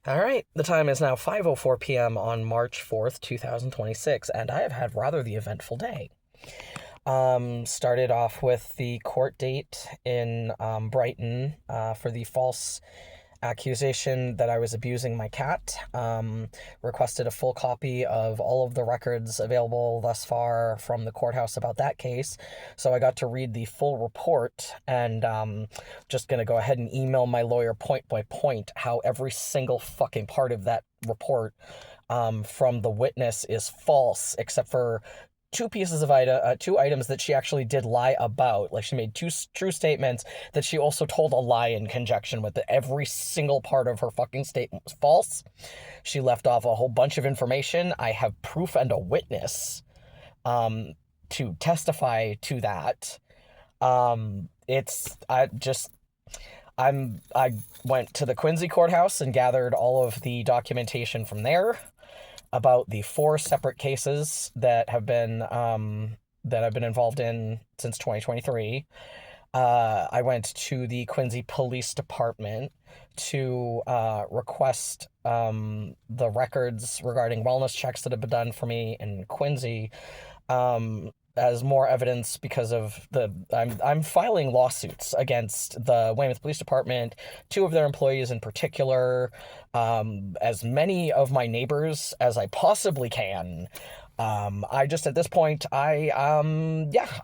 All right, the time is now 5:04 p.m. on March 4th, 2026, and I have had rather the eventful day. Started off with the court date in Brighton for the false accusation that I was abusing my cat. Requested a full copy of all of the records available thus far from the courthouse about that case. So I got to read the full report, and just gonna go ahead and email my lawyer point by point how every single fucking part of that report from the witness is false, except for two items that she actually did lie about. Like, she made two true statements that she also told a lie in conjunction with it. Every single part of her fucking statement was false. She left off a whole bunch of information. I have proof and a witness to testify to that. It's I just I went to the Quincy courthouse and gathered all of the documentation from there about the four separate cases that I've been involved in since 2023. I went to the Quincy Police Department to request the records regarding wellness checks that have been done for me in Quincy, as more evidence because of I'm filing lawsuits against the Weymouth Police Department, two of their employees in particular, as many of my neighbors as I possibly can. I just, at this point, I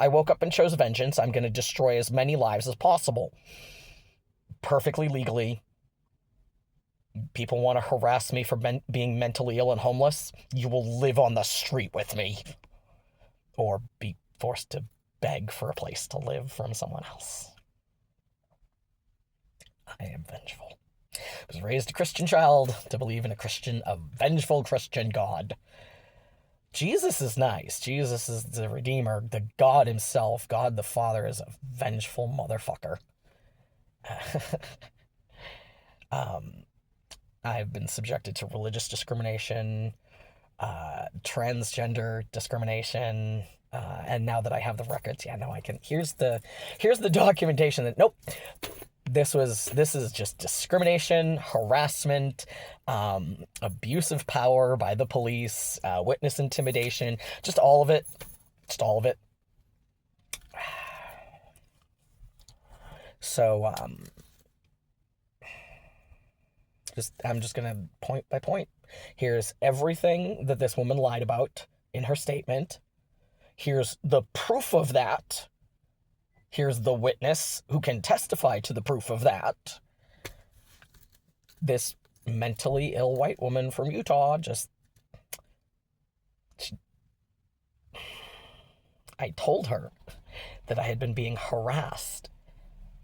woke up and chose vengeance. I'm going to destroy as many lives as possible. Perfectly legally. People want to harass me for being mentally ill and homeless. You will live on the street with me. Or be forced to beg for a place to live from someone else. I am vengeful. I was raised a Christian child to believe in a vengeful Christian God. Jesus is nice. Jesus is the Redeemer. The God himself, God the Father, is a vengeful motherfucker. I've been subjected to religious discrimination, transgender discrimination, and now that I have the records, yeah, no, I can. Here's the documentation that nope, this is just discrimination, harassment, abuse of power by the police, witness intimidation, just all of it, just all of it. So I'm just gonna point by point. Here's everything that this woman lied about in her statement. Here's the proof of that. Here's the witness who can testify to the proof of that. This mentally ill white woman from Utah I told her that I had been being harassed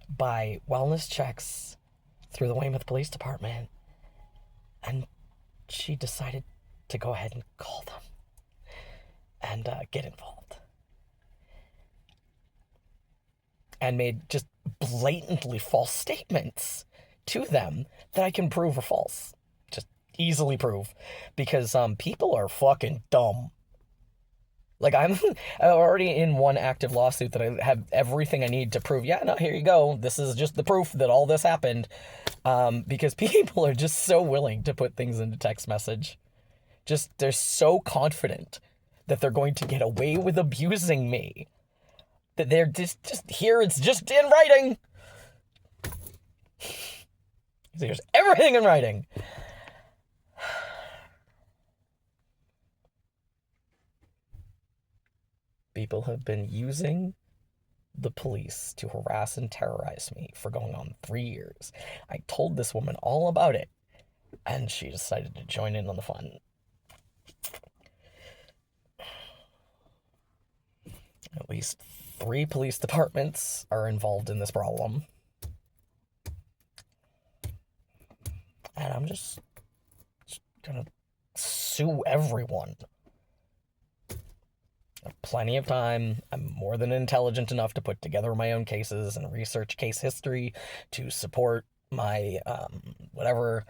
by wellness checks through the Weymouth Police Department, and she decided to go ahead and call them and get involved. And made just blatantly false statements to them that I can prove are false. Just easily prove. Because people are fucking dumb. Like, I'm already in one active lawsuit that I have everything I need to prove. Yeah, no, here you go. This is just the proof that all this happened. Because people are just so willing to put things into text message. They're so confident that they're going to get away with abusing me. That they're just here, it's just in writing. There's everything in writing. People have been using the police to harass and terrorize me for going on 3 years. I told this woman all about it, and she decided to join in on the fun. At least 3 police departments are involved in this problem. And I'm just gonna sue everyone. I have plenty of time. I'm more than intelligent enough to put together my own cases and research case history to support my whatever.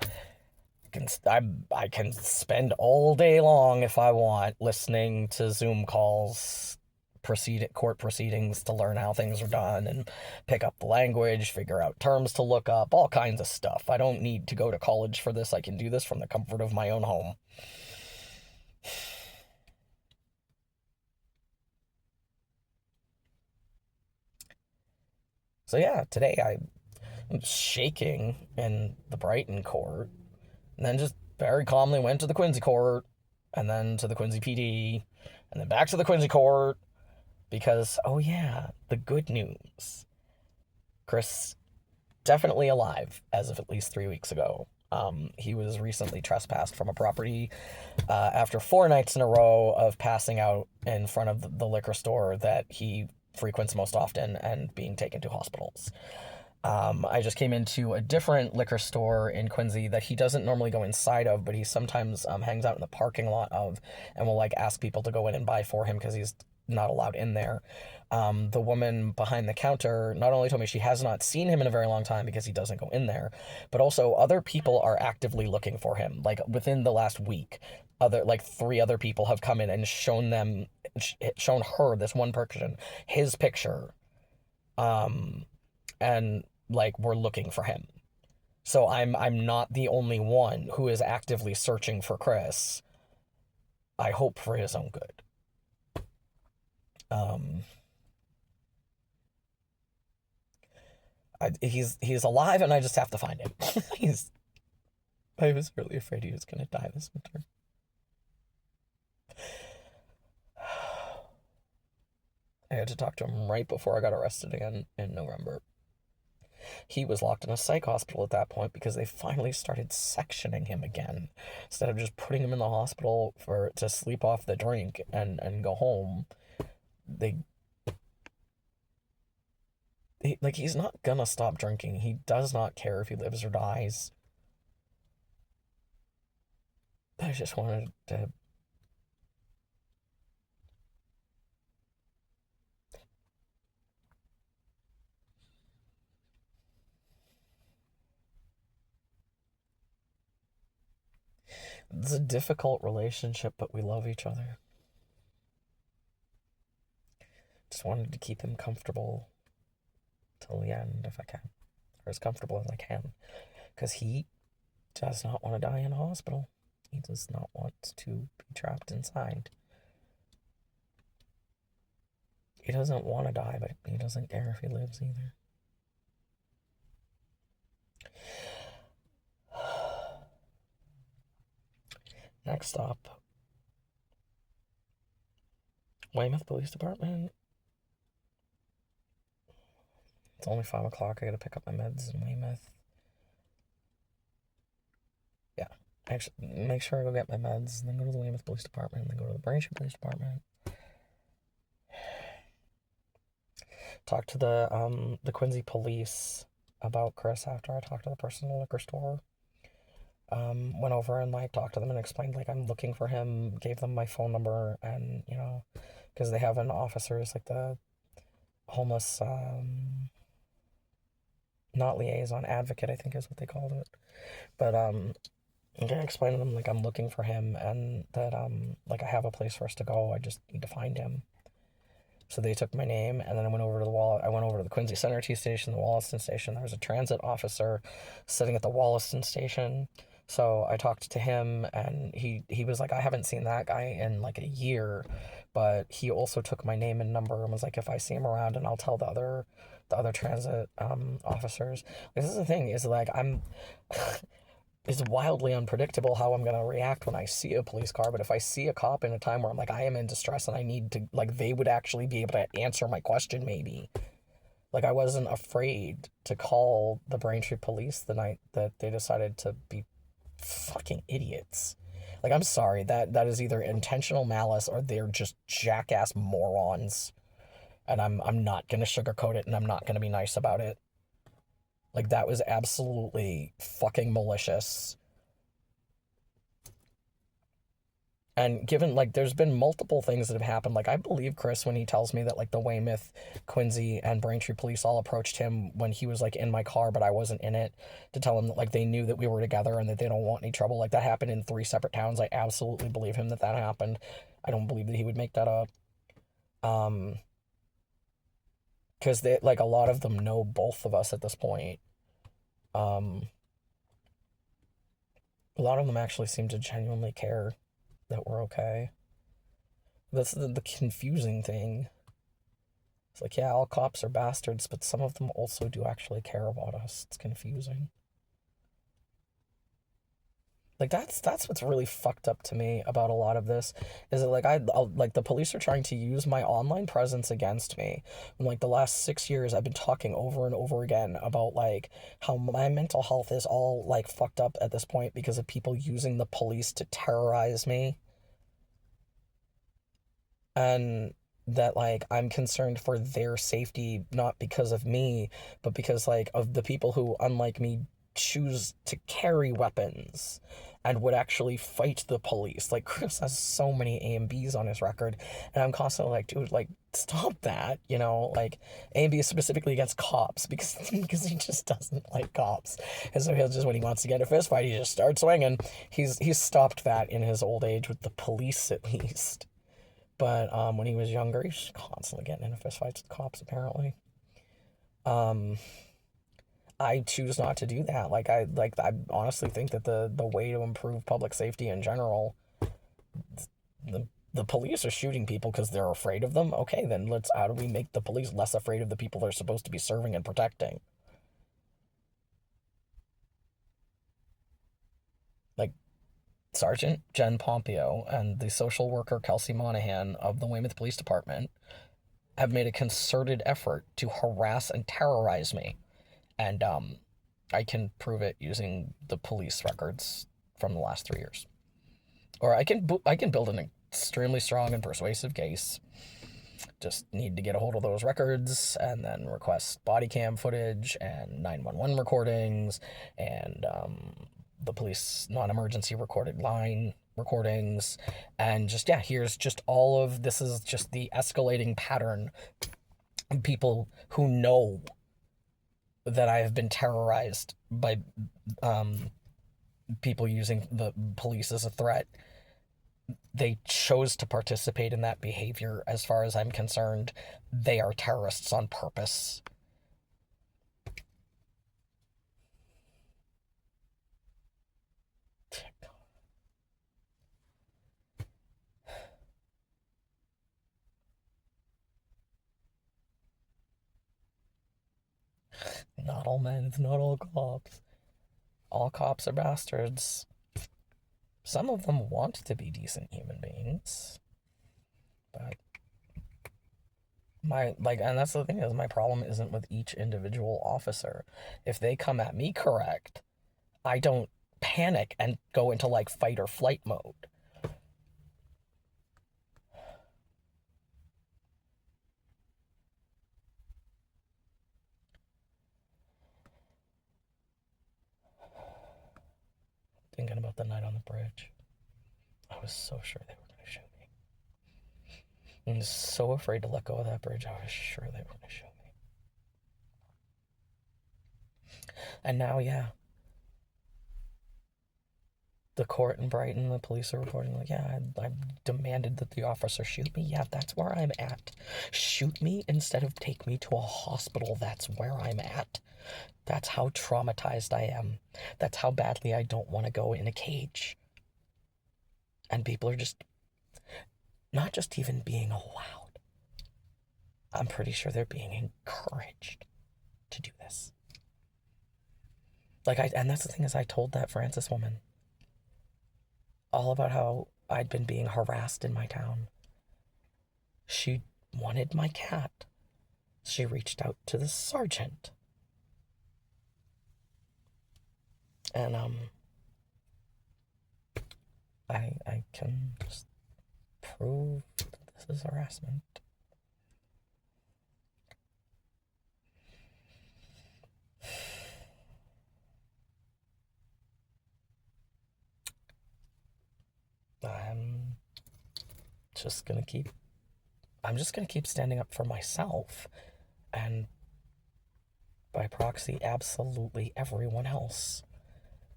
I can spend all day long if I want listening to Zoom calls court proceedings to learn how things are done and pick up the language, figure out terms to look up, all kinds of stuff. I don't need to go to college for this. I can do this from the comfort of my own home. So yeah, today I'm shaking in the Brighton court, and then just very calmly went to the Quincy court, and then to the Quincy PD, and then back to the Quincy court, because, oh yeah, the good news. Chris, definitely alive as of at least 3 weeks ago. He was recently trespassed from a property after 4 nights in a row of passing out in front of the liquor store that he frequents most often and being taken to hospitals. I just came into a different liquor store in Quincy that he doesn't normally go inside of, but he sometimes hangs out in the parking lot of, and will like ask people to go in and buy for him because he's not allowed in there. The woman behind the counter not only told me she has not seen him in a very long time because he doesn't go in there, but also other people are actively looking for him. Like within the last week, like 3 other people have come in and shown her, this one person, his picture, and like we're looking for him. So I'm not the only one who is actively searching for Chris. I hope for his own good. He's alive, and I just have to find him. I was really afraid he was gonna die this winter. I had to talk to him right before I got arrested again in November. He was locked in a psych hospital at that point because they finally started sectioning him again. Instead of just putting him in the hospital to sleep off the drink and go home, he's not gonna stop drinking. He does not care if he lives or dies. I just wanted to... It's a difficult relationship, but we love each other. Just wanted to keep him comfortable till the end if I can. Or as comfortable as I can. Because he does not want to die in a hospital. He does not want to be trapped inside. He doesn't want to die, but he doesn't care if he lives either. Next up, Weymouth Police Department. It's only 5 o'clock. I gotta pick up my meds in Weymouth. Yeah, actually, make sure I go get my meds, and then go to the Weymouth Police Department, and then go to the Braintree Police Department. Talk to the Quincy police about Chris after I talked to the person in the liquor store. Went over and like talked to them and explained like I'm looking for him, gave them my phone number, and because they have an officers like the homeless not liaison, advocate I think is what they called it, but I explained to them like I'm looking for him and that like I have a place for us to go, I just need to find him. So they took my name, and then I went over to the Quincy Center T station, the Wollaston station. There was a transit officer sitting at the Wollaston station. So I talked to him, and he was like, I haven't seen that guy in like a year, but he also took my name and number and was like, if I see him around, and I'll tell the other transit officers. This is the thing, is like it's wildly unpredictable how I'm going to react when I see a police car, but if I see a cop in a time where I'm like, I am in distress and I need to, like, they would actually be able to answer my question maybe. Like, I wasn't afraid to call the Braintree police the night that they decided to be fucking idiots. Like, I'm sorry, that is either intentional malice or they're just jackass morons. And I'm not going to sugarcoat it, and I'm not going to be nice about it. Like, that was absolutely fucking malicious. And given, like, there's been multiple things that have happened. Like, I believe Chris when he tells me that, like, the Weymouth, Quincy, and Braintree police all approached him when he was, like, in my car, but I wasn't in it, to tell him that, like, they knew that we were together and that they don't want any trouble. Like, that happened in 3 separate towns. I absolutely believe him that happened. I don't believe that he would make that up. Um, because they like a lot of them know both of us at this point. Um, a lot of them actually seem to genuinely care that we're okay. That's the confusing thing. It's like, yeah, all cops are bastards, but some of them also do actually care about us. It's confusing. Like that's what's really fucked up to me about a lot of this is that like the police are trying to use my online presence against me. In like the last 6 years, I've been talking over and over again about like how my mental health is all like fucked up at this point because of people using the police to terrorize me, and that like I'm concerned for their safety not because of me, but because like of the people who, unlike me, choose to carry weapons and would actually fight the police. Like Chris has so many A and B's on his record, and I'm constantly like, dude, like stop that, you know, like A and B is specifically against cops because he just doesn't like cops, and so he'll just, when he wants to get in a fist fight, he just starts swinging. He's stopped that in his old age with the police at least. But when he was younger, he was constantly getting into fistfights with cops, apparently. Um, I choose not to do that. I honestly think that the way to improve public safety in general, the police are shooting people because they're afraid of them. Okay, then how do we make the police less afraid of the people they're supposed to be serving and protecting? Like Sergeant Jen Pompeo and the social worker Kelsey Monahan of the Weymouth Police Department have made a concerted effort to harass and terrorize me. And I can prove it using the police records from the last 3 years. Or I can build an extremely strong and persuasive case. Just need to get a hold of those records and then request body cam footage and 911 recordings and the police non-emergency recorded line recordings, and just, yeah, here's just all of this is just the escalating pattern of people who know that I have been terrorized by people using the police as a threat. They chose to participate in that behavior. As far as I'm concerned, they are terrorists on purpose. Not all men, it's not all cops. All cops are bastards. Some of them want to be decent human beings. But and that's the thing, is my problem isn't with each individual officer. If they come at me correct, I don't panic and go into like fight or flight mode. Thinking about the night on the bridge, I was so sure they were going to shoot me. I was so afraid to let go of that bridge. I was sure they were going to shoot me. And now, yeah, the court in Brighton, the police are reporting, like, yeah, I demanded that the officer shoot me. Yeah, that's where I'm at. Shoot me instead of take me to a hospital. That's where I'm at. That's how traumatized I am. That's how badly I don't want to go in a cage. And people are just not just even being allowed. I'm pretty sure they're being encouraged to do this. And that's the thing, is I told that Francis woman all about how I'd been being harassed in my town. She wanted my cat. She reached out to the sergeant. And I can just prove that this is harassment. I'm just gonna keep standing up for myself, and by proxy, absolutely everyone else.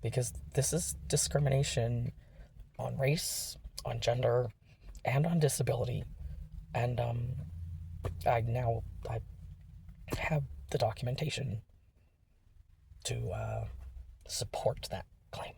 Because this is discrimination on race, on gender, and on disability. And I have the documentation to support that claim.